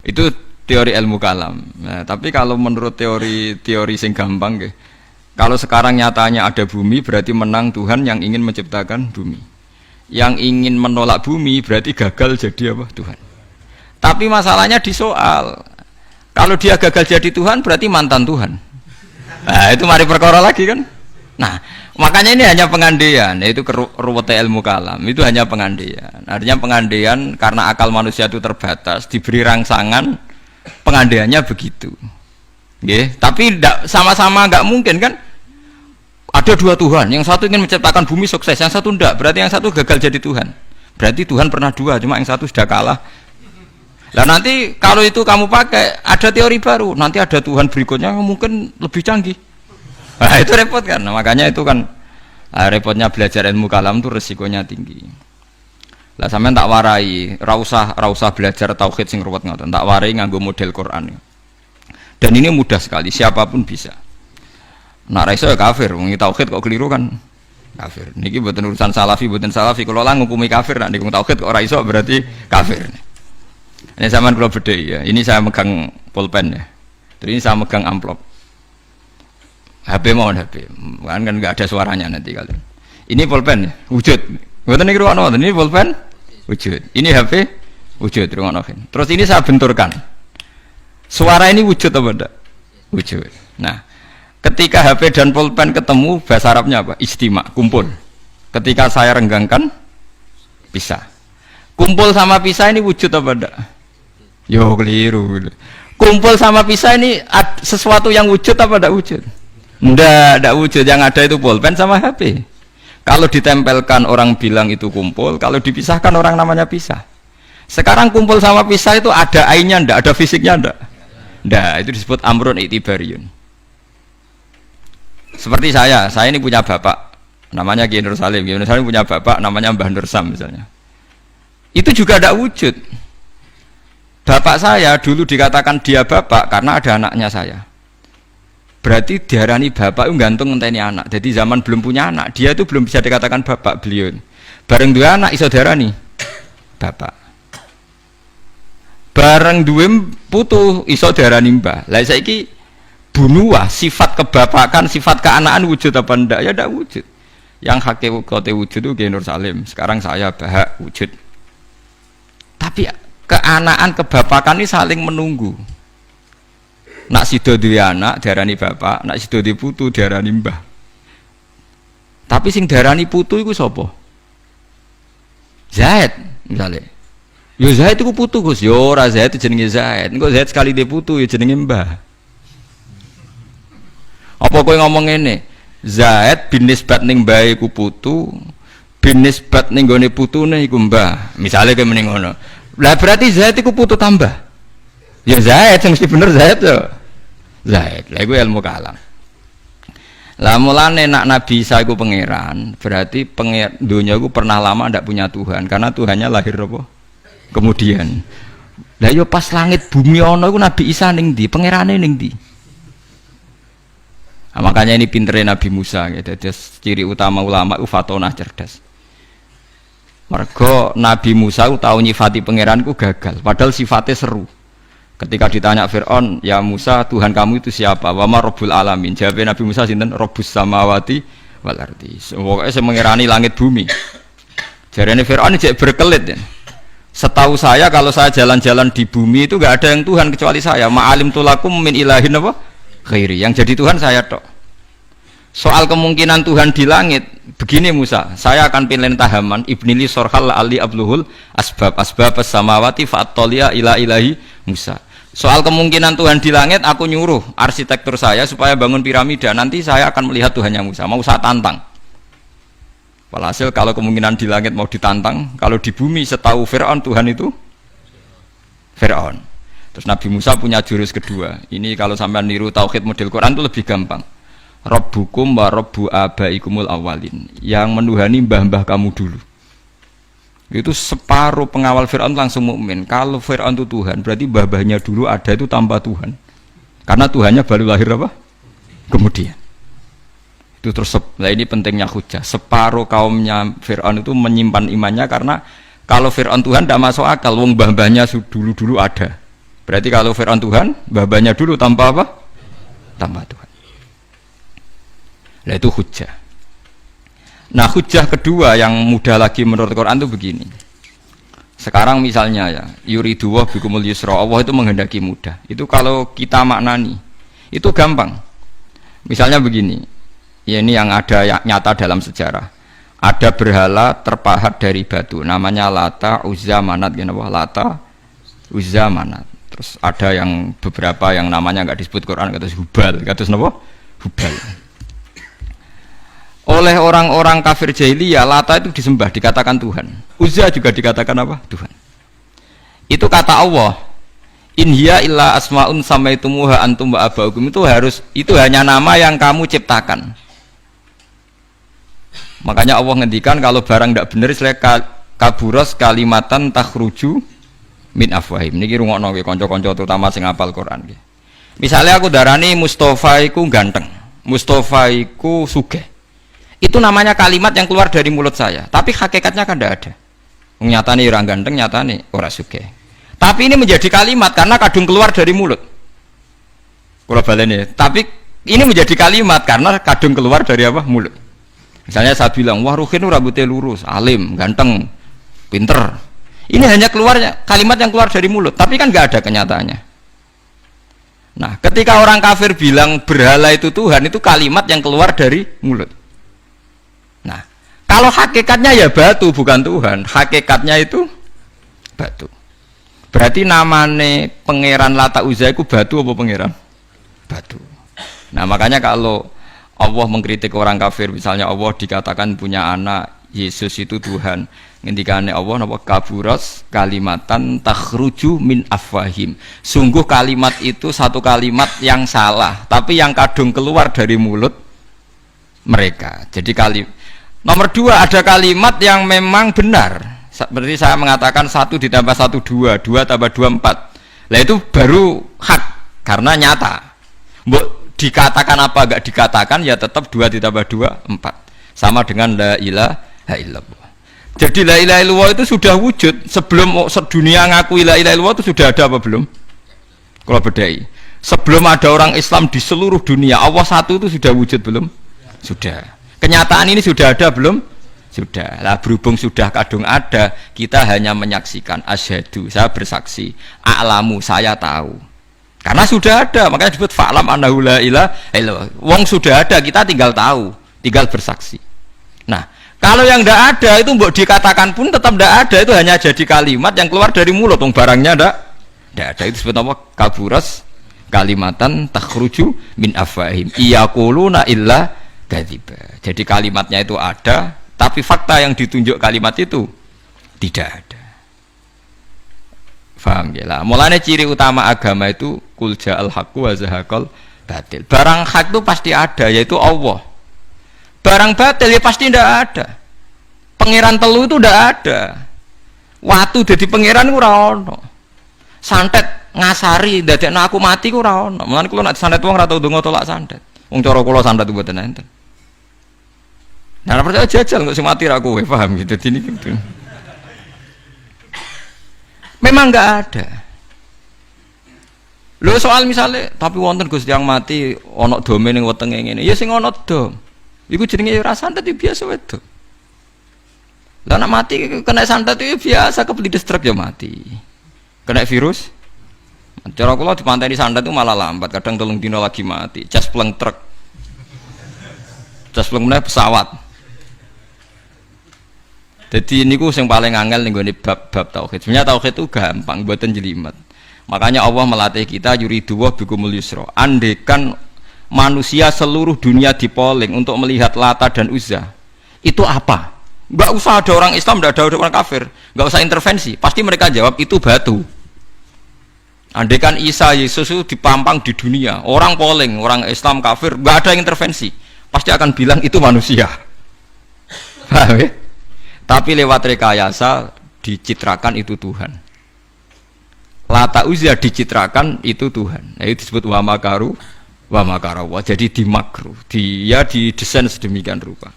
Itu teori ilmu kalam. Nah, tapi kalau menurut teori sing gampang nggih. Kalau sekarang nyatanya ada bumi berarti menang Tuhan yang ingin menciptakan bumi. Yang ingin menolak bumi berarti gagal jadi apa? Tuhan. Tapi masalahnya di soal. Kalau dia gagal jadi Tuhan berarti mantan Tuhan. Nah, itu mari perkara lagi kan. Nah, makanya ini hanya pengandaian, yaitu ruwete ilmu kalam. Itu hanya pengandaian. Artinya pengandaian karena akal manusia itu terbatas, diberi rangsangan, pengandaiannya begitu. Nggih, tapi sama-sama enggak mungkin kan? Ada dua Tuhan, yang satu ingin menciptakan bumi sukses, yang satu enggak. Berarti yang satu gagal jadi Tuhan. Berarti Tuhan pernah dua, cuma yang satu sudah kalah. Lah nanti kalau itu kamu pakai ada teori baru, nanti ada Tuhan berikutnya yang mungkin lebih canggih. Nah, itu repot kan. Nah, makanya itu kan repotnya belajar ilmu kalam itu resikonya tinggi. Lah sampean tak warai, ra usah belajar tauhid sing ruwet ngoten. Tak warai nganggo model Quran. Dan ini mudah sekali, siapapun bisa. Nak ra iso ya kafir, wong tauhid kok keliru kan kafir. Niki mboten urusan salafi, mboten salafi. Kalau lah ngukumi kafir nek ngomong tauhid kok ora iso berarti kafir. Ini sampean kula bedhe ya. Ini saya megang pulpen ya. Terus ini saya megang amplop. HP mohon HP. Kan enggak ada suaranya nanti kalian. Ini pulpen ya, wujud. Mboten niku ruwono, ini pulpen wujud. Ini HP wujud ruwono. Terus ini saya benturkan. Suara ini wujud apa enggak? Wujud. Nah, ketika HP dan pulpen ketemu bahasa Arabnya apa? Istima, kumpul. Ketika saya renggangkan pisah. Kumpul sama pisah ini wujud apa enggak? Yo keliru. Kumpul sama pisah ini sesuatu yang wujud apa enggak wujud? Enggak wujud. Yang ada itu pulpen sama HP. Kalau ditempelkan orang bilang itu kumpul, kalau dipisahkan orang namanya pisah. Sekarang kumpul sama pisah itu ada ainnya enggak, ada fisiknya enggak? Enggak, itu disebut amrun i'tibariyun. Seperti saya ini punya bapak namanya Kiai Nur Salim. Kiai Nur Salim punya bapak namanya Mbah Nur Sam misalnya. Itu juga enggak wujud. Bapak saya dulu dikatakan dia bapak karena ada anaknya saya. Berarti diarani bapak itu gantung ngenteni anak. Jadi zaman belum punya anak, dia itu belum bisa dikatakan bapak beliau. Bareng dua anak iso diarani bapak. Bareng dua putu iso diarani mbah. Lah saiki bunuah sifat kebapakan, sifat keanaan wujud apa ndak? Ya ndak wujud. Yang hakikate wujud itu Kiai Nur Salim. Sekarang saya Bahak wujud. Tapi keanaan kebapakan ini saling menunggu. Nak sido duwe anak diarani bapak, nak sido duwe putu diarani mbah. Tapi sing diarani putu iku sapa? Zaid misalnya. Yo Zaid iku putu Gus, yo ora Zaid jenenge Zaid. Engko Zaid sekali duwe putu yo jenenge mbah. Apa kowe ngomong ngene? Zaid bin nisbat ning mbah iku putu, bin nisbat ning gone putune iku mbah. Misale kowe mending ngono. Lah berarti Zaid iku putu tambah. Ya Zaid sing mesti bener Zaid yo. Zaid. Lah iku ilmu kalam. Lah mulane nak Nabi Isa iku pangeran, berarti dunia iku pernah lama ndak punya Tuhan karena Tuhannya lahir apa? Kemudian. Lah yo pas langit bumi ana iku Nabi Isa ning ndi? Pangerane ning ndi? Nah, makanya ini pintere Nabi Musa gitu. Jadi ciri utama ulama itu fatonah cerdas. Mergo Nabi Musa tahu nyifati pangeranku gagal, padahal sifatnya seru. Ketika ditanya Fir'aun, ya Musa, Tuhan kamu itu siapa? Wa ma Rabbul Alamin. Jawabnya Nabi Musa sinten? Rabbus samawati wal ardi. Pokoknya saya mengirani langit bumi. Jarane Fir'aun jek berkelit ya. Setahu saya kalau saya jalan-jalan di bumi itu enggak ada yang Tuhan kecuali saya. Ma'alim tulakum min ilahin apa? Khairi. Yang jadi Tuhan saya tok. Soal kemungkinan Tuhan di langit, begini Musa, saya akan pilih tahaman ibnili sorhal ali abluhul asbab samawati fa'atolia ila ilahi Musa. Soal kemungkinan Tuhan di langit, aku nyuruh arsitektur saya supaya bangun piramida. Nanti saya akan melihat Tuhannya Musa. Mau saya tantang. Walhasil kalau kemungkinan di langit mau ditantang, kalau di bumi setahu Fir'aun Tuhan itu Fir'aun. Terus Nabi Musa punya jurus kedua. Ini kalau sampai niru tauhid model Quran itu lebih gampang. Rabbukum wa rabbu abaikumul awalin. Yang menuhani mbah-mbah kamu dulu. Itu separuh pengawal Fir'aun langsung mukmin. Kalau Fir'aun itu Tuhan, berarti mbah-mbahnya dulu ada itu tanpa Tuhan. Karena Tuhannya baru lahir apa? Kemudian. Itu terus, nah ini pentingnya hujah. Separuh kaumnya Fir'aun itu menyimpan imannya karena kalau Fir'aun Tuhan tidak masuk akal, wong mbah-mbahnya dulu-dulu ada. Berarti kalau Fir'aun Tuhan, babanya dulu tanpa apa? Tanpa Tuhan. Nah itu hujjah. Nah hujjah kedua yang mudah lagi menurut Quran itu begini. Sekarang misalnya ya, yuridu wa bikumul yusra, Allah itu menghendaki mudah. Itu kalau kita maknani, itu gampang. Misalnya begini, ya ini yang ada nyata dalam sejarah. Ada berhala terpahat dari batu, namanya Lata, Uzza, Manat, Lata, Uzza, Manat. Terus ada yang beberapa yang namanya nggak disebut Quran, kata Hubal, kata apa? Hubal. Oleh orang-orang kafir jahiliyah, Lata itu disembah, dikatakan Tuhan. Uzza juga dikatakan apa? Tuhan. Itu kata Allah. In hiya illa asmaun samaitumuha antum wa abaukum, itu hanya nama yang kamu ciptakan. Makanya Allah ngendikan kalau barang tidak benar kaburos kalimatan takhruju min afwahim. Niki rungokno nggih kanca-kanca terutama sing hafal Quran nggih. Misalnya aku darani Mustofa iku ganteng, Mustofa iku sugih. Itu namanya kalimat yang keluar dari mulut saya, tapi hakikatnya kan tidak ada. Nyatane ora ganteng, nyatane ora sugih. Tapi ini menjadi kalimat karena kadung keluar dari mulut. Kula baleni, tapi ini menjadi kalimat karena kadung keluar dari apa? Mulut. Misalnya saya bilang, wah Ruhin rambutnya lurus, alim, ganteng, pinter. Ini hanya keluarnya kalimat yang keluar dari mulut, tapi kan nggak ada kenyataannya. Nah, ketika orang kafir bilang berhala itu Tuhan, itu kalimat yang keluar dari mulut. Nah, kalau hakikatnya ya batu bukan Tuhan, hakikatnya itu batu. Berarti namanya pangeran Lata Uzza itu batu apa pangeran? Batu. Nah, makanya kalau Allah mengkritik orang kafir, misalnya Allah dikatakan punya anak, Yesus itu Tuhan. Ngendikane Allah napa kaburas kalimatan takhruju min afwahim. Sungguh kalimat itu satu kalimat yang salah, tapi yang kadung keluar dari mulut mereka. Jadi nomor dua, ada kalimat yang memang benar. Berarti saya mengatakan 1 ditambah 1 2, 2 tambah 2 4. Lah itu baru hak karena nyata. Mbok dikatakan apa enggak dikatakan ya tetap 2 ditambah 2 4. Sama dengan la ilaha illallah. Jadi la ilaha illallah itu sudah wujud sebelum sedunia ngakui la ilaha illallah itu sudah ada apa belum? Kalau bedai. Sebelum ada orang Islam di seluruh dunia, Allah satu itu sudah wujud belum? Sudah. Kenyataan ini sudah ada belum? Sudah. Lah berhubung sudah kadung ada, kita hanya menyaksikan asyhadu, saya bersaksi, a'lamu, saya tahu. Karena sudah ada, makanya disebut fa'lam annahu la ilaha illallah. Wong sudah ada, kita tinggal tahu, tinggal bersaksi. Nah, kalau yang tidak ada itu mbok dikatakan pun tetap tidak ada, itu hanya jadi kalimat yang keluar dari mulut, barangnya tidak ada. Itu disebut apa? Kaburas kalimatan takhruju min afwahim iyaquluna illa kadziba. Jadi kalimatnya itu ada, tapi fakta yang ditunjuk kalimat itu tidak ada. Faham ya lah. Mulanya ciri utama agama itu kul ja'al haqqu wa zahaqal batil. Barang hak itu pasti ada, yaitu Allah. Barang batil ya pasti tidak ada. Pangeran telu itu tidak ada. Watu jadi pangeran ku ora ono. Santet ngasari dadekno aku mati ku ora ono. Mulane kula nek santet wong ora tau ndonga tolak santet. Wong cara kula santet mboten enten. Nah, percaya jajal kok sing mati ra kowe, paham gitu. Dadi gitu. Memang enggak ada. Lho soal misalnya tapi wonten Gusti yang mati ana dome ning wetenge ngene. Ya sing ana dom. Iku jenenge ora santet biasa wedok. Lah nek mati kena santet itu biasa, kepelides truk ya mati. Kena virus. Cara kula dipanteni santet itu malah lambat, kadang 3 dina lagi mati. Cas pleng truk. Cas pleng meneh pesawat. Jadi niku sing paling angel ning gone bab tauhid. Sebenarnya tauhid itu gampang, mboten jelimet. Makanya Allah melatih kita yuridu wa bikumul yusra. Andekan manusia seluruh dunia dipoling untuk melihat Lata dan Uzza, itu apa? Nggak usah ada orang Islam, nggak ada orang kafir, nggak usah intervensi, pasti mereka jawab itu batu. Andaikan Isa Yesus itu dipampang di dunia, orang poling, orang Islam kafir, nggak ada intervensi, pasti akan bilang itu manusia. Paham ya? Tapi lewat rekayasa dicitrakan itu Tuhan. Lata Uzza dicitrakan itu Tuhan. Nah, itu disebut wa makaru wa makarawa. Jadi dimakruh, dia didesain sedemikian rupa.